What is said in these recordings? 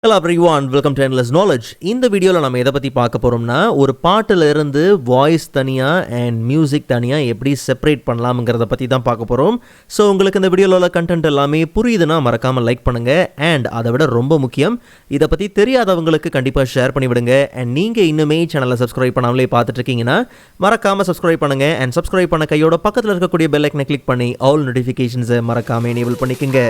Hello everyone, welcome to Endless Knowledge. இந்த வீடியோவில் நம்ம எதை பற்றி பார்க்க போகிறோம்னா ஒரு பாட்டில் இருந்து வாய்ஸ் தனியாக அண்ட் மியூசிக் தனியாக எப்படி செப்பரேட் பண்ணலாம்ங்கிறத பற்றி தான் பார்க்க போகிறோம். ஸோ உங்களுக்கு இந்த வீடியோவில் உள்ள கண்டென்ட் எல்லாமே புரியுதுன்னா மறக்காமல் லைக் பண்ணுங்கள். அண்ட் அதை விட ரொம்ப முக்கியம், இதை பற்றி தெரியாதவங்களுக்கு கண்டிப்பாக ஷேர் பண்ணி விடுங்க. அண்ட் நீங்கள் இன்னுமே சேனலை சப்ஸ்கிரைப் பண்ணாமலே பார்த்துட்டு இருக்கீங்கன்னா மறக்காமல் சப்ஸ்கிரைப் பண்ணுங்கள். அண்ட் சப்ஸ்கிரைப் பண்ண கையோட பக்கத்தில் இருக்கக்கூடிய பெல் ஐக்கனை கிளிக் பண்ணி ஆல் நோட்டிஃபிகேஷன்ஸை மறக்காமல் எனேபிள் பண்ணிக்கோங்க.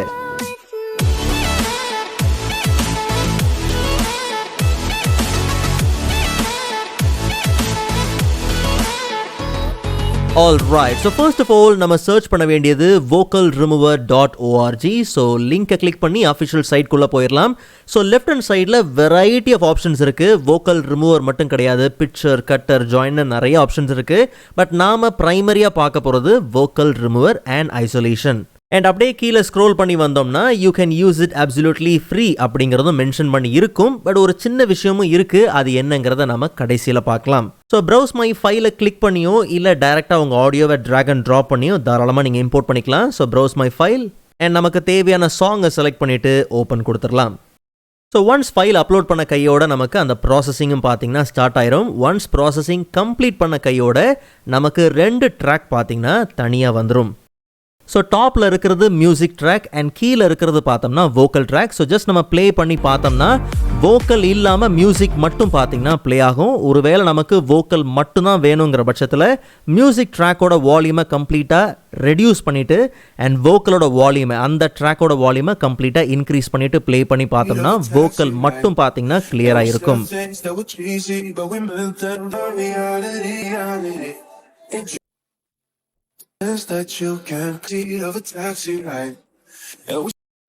Alright, so first of all நம்ம search பண்ண வேண்டியது vocalremover.org. so லிங்கை கிளிக் பண்ணி official site குள்ள போயிடலாம். so left hand sideல variety of options இருக்கு. vocal remover மட்டும் கிடையாது, pitcher, cutter, joiner நிறைய options இருக்கு. பட் நாம பிரைமரியா பார்க்க போறது vocal remover and isolation. And அப்படியே கீழே ஸ்க்ரோல் பண்ணி வந்தோம்னா you can use it absolutely free அப்படிங்கிறதும் மென்ஷன் பண்ணி இருக்கும். பட் ஒரு சின்ன விஷயமும் இருக்குது, அது என்னங்கிறத நம்ம கடைசியில் பார்க்கலாம். ஸோ ப்ரௌஸ் மை ஃபைலை கிளிக் பண்ணியோ இல்லை டைரெக்டாக உங்கள் ஆடியோவை ட்ராக் அண்ட் ட்ராப் பண்ணியோ தாராளமாக நீங்கள் இம்போர்ட் பண்ணிக்கலாம். So browse my file and நமக்கு தேவையான சாங்கை செலக்ட் பண்ணிவிட்டு ஓப்பன் கொடுத்துடலாம். ஸோ ஒன்ஸ் ஃபைல் அப்லோட் பண்ண கையோட நமக்கு அந்த ப்ராசஸிங்கும் பார்த்தீங்கன்னா ஸ்டார்ட் ஆயிரும். ஒன்ஸ் ப்ராசஸிங் கம்ப்ளீட் பண்ண கையோட நமக்கு 2 ட்ராக் பார்த்தீங்கன்னா தனியாக வந்துடும். ஸோ டாப்பில் இருக்கிறது மியூசிக் ட்ராக் அண்ட் கீழே இருக்கிறது பார்த்தோம்னா வோக்கல் ட்ராக். ஸோ ஜஸ்ட் நம்ம ப்ளே பண்ணி பார்த்தோம்னா வோக்கல் இல்லாமல் மியூசிக் மட்டும் பார்த்தீங்கன்னா ப்ளே ஆகும். ஒருவேளை நமக்கு வோக்கல் மட்டும்தான் வேணுங்கிற பட்சத்தில் மியூசிக் ட்ராக்கோட வால்யூமை கம்ப்ளீட்டாக ரெடியூஸ் பண்ணிவிட்டு அண்ட் வோக்கலோட வால்யூமை அந்த ட்ராக்கோட வால்யூமை கம்ப்ளீட்டாக இன்க்ரீஸ் பண்ணிவிட்டு ப்ளே பண்ணி பார்த்தோம்னா வோக்கல் மட்டும் பார்த்தீங்கன்னா கிளியராக இருக்கும்.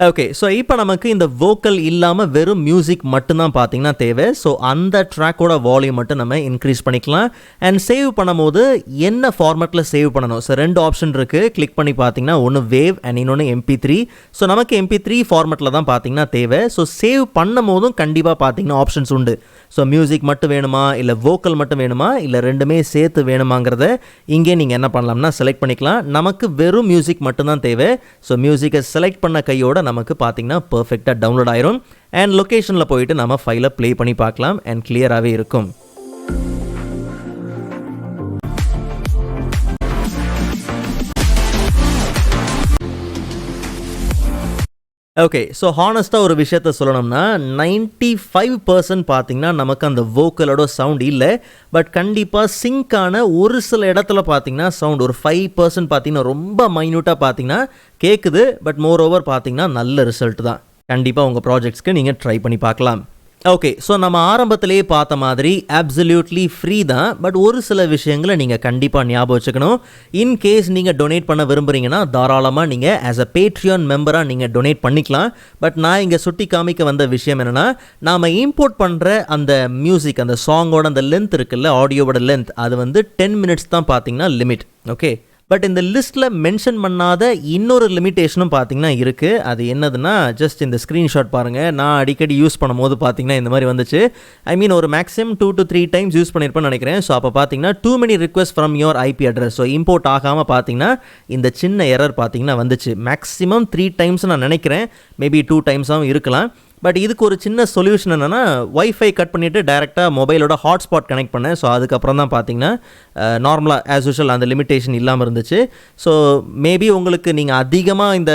ஓகே, ஸோ இப்போ நமக்கு இந்த வோக்கல் இல்லாமல் வெறும் மியூசிக் மட்டும்தான் பார்த்தீங்கன்னா தேவை. ஸோ அந்த ட்ராக்கோட வால்யூம் மட்டும் நம்ம இன்க்ரீஸ் பண்ணிக்கலாம். அண்ட் சேவ் பண்ணும்போது என்ன ஃபார்மேட்டில் சேவ் பண்ணணும்? ஸோ 2 ஆப்ஷன் இருக்குது. கிளிக் பண்ணி பார்த்தீங்கன்னா ஒன்று வேவ் அண்ட் இன்னொன்று MP3. ஸோ நமக்கு MP3 ஃபார்மேட்டில் தான் பார்த்தீங்கன்னா தேவை. ஸோ சேவ் பண்ணும் போதும் கண்டிப்பாக பார்த்தீங்கன்னா ஆப்ஷன்ஸ் உண்டு. ஸோ மியூசிக் மட்டும் வேணுமா, இல்லை வோக்கல் மட்டும் வேணுமா, இல்லை ரெண்டுமே சேர்த்து வேணுமாங்கிறத இங்கே நீங்கள் என்ன பண்ணலாம்னா செலக்ட் பண்ணிக்கலாம். நமக்கு வெறும் மியூசிக் மட்டும்தான் தேவை. ஸோ மியூசிக்கை செலக்ட் பண்ண கையோட நமக்கு பார்த்தீங்கன்னா பர்ஃபெக்டாக டவுன்லோட் ஆயிரும். அண்ட் லொக்கேஷனில் போயிட்டு நம்ம ஃபைலை ப்ளே பண்ணி பார்க்கலாம் அண்ட் கிளியராகவே இருக்கும். ஓகே, ஸோ ஹானஸ்ட்டாக ஒரு விஷயத்த சொல்லணும்னா 95% பார்த்தீங்கன்னா நமக்கு அந்த வோக்கலோட சவுண்ட் இல்லை. பட் கண்டிப்பாக சிங்கான ஒரு சில இடத்துல பார்த்தீங்கன்னா சவுண்ட் ஒரு 5% பார்த்தீங்கன்னா ரொம்ப மைன்யூட்டாக பார்த்தீங்கன்னா கேட்குது. பட் மோர் ஓவர் பார்த்தீங்கன்னா நல்ல ரிசல்ட் தான். கண்டிப்பாக உங்கள் ப்ராஜெக்ட்ஸ்க்கு நீங்கள் ட்ரை பண்ணி பார்க்கலாம். ஓகே, ஸோ நம்ம ஆரம்பத்திலேயே பார்த்த மாதிரி அப்சல்யூட்லி ஃப்ரீ தான். பட் ஒரு சில விஷயங்களை நீங்கள் கண்டிப்பாக ஞாபகம் வச்சுக்கணும். இன்கேஸ் நீங்கள் டொனேட் பண்ண விரும்புகிறீங்கன்னா தாராளமாக நீங்கள் ஆஸ் அ பேட்ரியான் மெம்பராக நீங்கள் டொனேட் பண்ணிக்கலாம். பட் நான் இங்கே சுட்டி காமிக்க வந்த விஷயம் என்னென்னா, நாம் இம்போர்ட் பண்ணுற அந்த மியூசிக் அந்த சாங்கோட அந்த லென்த் இருக்குல்ல, ஆடியோவோட லென்த், அது வந்து 10 minutes தான் பார்த்தீங்கன்னா லிமிட். ஓகே, பட் இந்த லிஸ்ட்டில் மென்ஷன் பண்ணாத இன்னொரு லிமிட்டேஷனும் பார்த்தீங்கன்னா இருக்குது. அது என்னதுன்னா, ஜஸ்ட் இந்த ஸ்க்ரீன்ஷாட் பாருங்கள். நான் அடிக்கடி யூஸ் பண்ணும்போது பார்த்தீங்கன்னா இந்த மாதிரி வந்துச்சு. ஐ மீன் ஒரு மேக்ஸிமம் 2 to 3 times யூஸ் பண்ணியிருப்பேன்னு நினைக்கிறேன். ஸோ அப்போ பார்த்தீங்கன்னா too many requests from your IP address. So import ஆகாமல் பார்த்தீங்கன்னா இந்த சின்ன எரர் பார்த்தீங்கன்னா வந்துச்சு. மேக்ஸிமம் 3 times நான் நினைக்கிறேன், மேபி 2 times இருக்கலாம். பட் இதுக்கு ஒரு சின்ன சொல்யூஷன் என்னென்னா, வைஃபை கட் பண்ணிவிட்டு டேரெக்டாக மொபைலோட ஹாட்ஸ்பாட் கனெக்ட் பண்ணேன். ஸோ அதுக்கப்புறம் தான் பார்த்தீங்கன்னா நார்மலாக ஆஸ் யூஷுவல் அந்த லிமிட்டேஷன் இல்லாமல் இருந்துச்சு. ஸோ மேபி உங்களுக்கு நீங்கள் அதிகமாக இந்த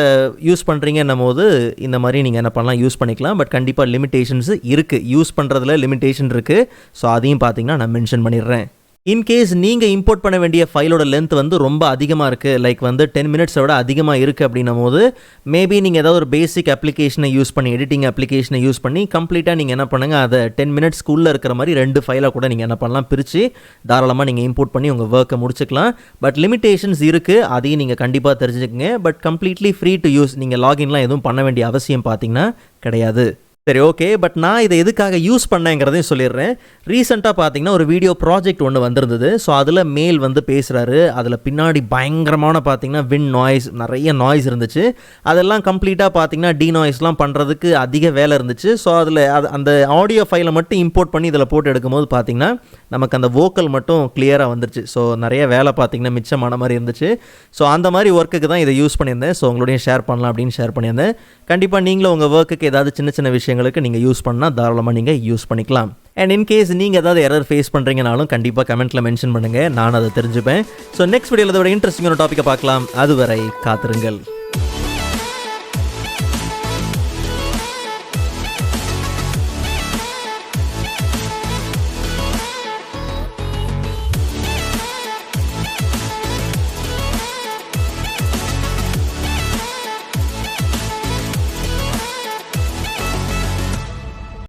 யூஸ் பண்ணுறீங்கன்னும் போது இந்த மாதிரி நீங்கள் என்ன பண்ணலாம், யூஸ் பண்ணிக்கலாம். பட் கண்டிப்பாக லிமிட்டேஷன்ஸ் இருக்குது, யூஸ் பண்ணுறதுல லிமிட்டேஷன் இருக்குது. ஸோ அதையும் பார்த்தீங்கன்னா நான் மென்ஷன் பண்ணிடுறேன். இன்கேஸ் நீங்கள் இம்போர்ட் பண்ண வேண்டிய ஃபைலோட லென்த் வந்து ரொம்ப அதிகமாக இருக்குது, லைக் வந்து 10 minutes விட அதிகமாக இருக்குது அப்படின்னும் போது மேபி நீங்கள் ஏதாவது ஒரு பேசிக் அப்ளிகேஷனை யூஸ் பண்ணி, எடிட்டிங் அப்ளிகேஷனை யூஸ் பண்ணி கம்ப்ளீட்டாக நீங்கள் என்ன பண்ணுங்கள், அதை 10 minutesக்குள்ளே இருக்கிற மாதிரி 2 ஃபைலை கூட நீங்கள் என்ன பண்ணலாம், பிரித்து தாராளமாக நீங்கள் இம்போர்ட் பண்ணி உங்கள் ஒர்க்கை முடிச்சுக்கலாம். பட் லிமிட்டேஷன்ஸ் இருக்குது, அதையும் நீங்கள் கண்டிப்பாக தெரிஞ்சுக்கங்க. But completely free to use. நீங்கள் லாகின்லாம் எதுவும் பண்ண வேண்டிய அவசியம் பார்த்தீங்கன்னா கிடையாது. சரி, ஓகே, பட் நான் இதை எதுக்காக யூஸ் பண்ணேங்கிறதையும் சொல்லிடுறேன். ரீசெண்டாக பார்த்தீங்கன்னா ஒரு வீடியோ ப்ராஜெக்ட் ஒன்று வந்திருந்தது. ஸோ அதில் மேல் வந்து பேசுகிறாரு. அதில் பின்னாடி பயங்கரமான பார்த்தீங்கன்னா விண்ட் நாய்ஸ், நிறைய நாய்ஸ் இருந்துச்சு. அதெல்லாம் கம்ப்ளீட்டாக பார்த்தீங்கன்னா டீநாய்ஸ்லாம் பண்ணுறதுக்கு அதிக வேலை இருந்துச்சு. ஸோ அதில் அந்த ஆடியோ ஃபைலை மட்டும் இம்போர்ட் பண்ணி இதில் போட்டு எடுக்கும்போது பார்த்தீங்கன்னா நமக்கு அந்த வோக்கல் மட்டும் கிளியராக வந்துருச்சு. ஸோ நிறைய வேலை பார்த்தீங்கன்னா மிச்சமான மாதிரி இருந்துச்சு. ஸோ அந்த மாதிரி ஒர்க்குக்கு தான் இதை யூஸ் பண்ணியிருந்தேன். ஸோ உங்களோடையும் ஷேர் பண்ணலாம் அப்படின்னு ஷேர் பண்ணியிருந்தேன். கண்டிப்பாக நீங்களும் உங்கள் ஒர்க்குக்கு ஏதாவது சின்ன சின்ன விஷயம் விஷயங்களுக்கு நீங்கள் யூஸ் பண்ணால் தாராளமாக நீங்கள் யூஸ் பண்ணிக்கலாம். அண்ட் இன்கேஸ் நீங்கள் ஏதாவது எரர் ஃபேஸ் பண்ணுறீங்கனாலும் கண்டிப்பாக கமெண்ட்டில் மென்ஷன் பண்ணுங்கள், நான் அதை தெரிஞ்சுப்பேன். ஸோ நெக்ஸ்ட் வீடியோவில் அதோட இன்ட்ரெஸ்டிங்கான டாப்பிக்கை பார்க்கலாம். அதுவரை காத்திருங்கள்.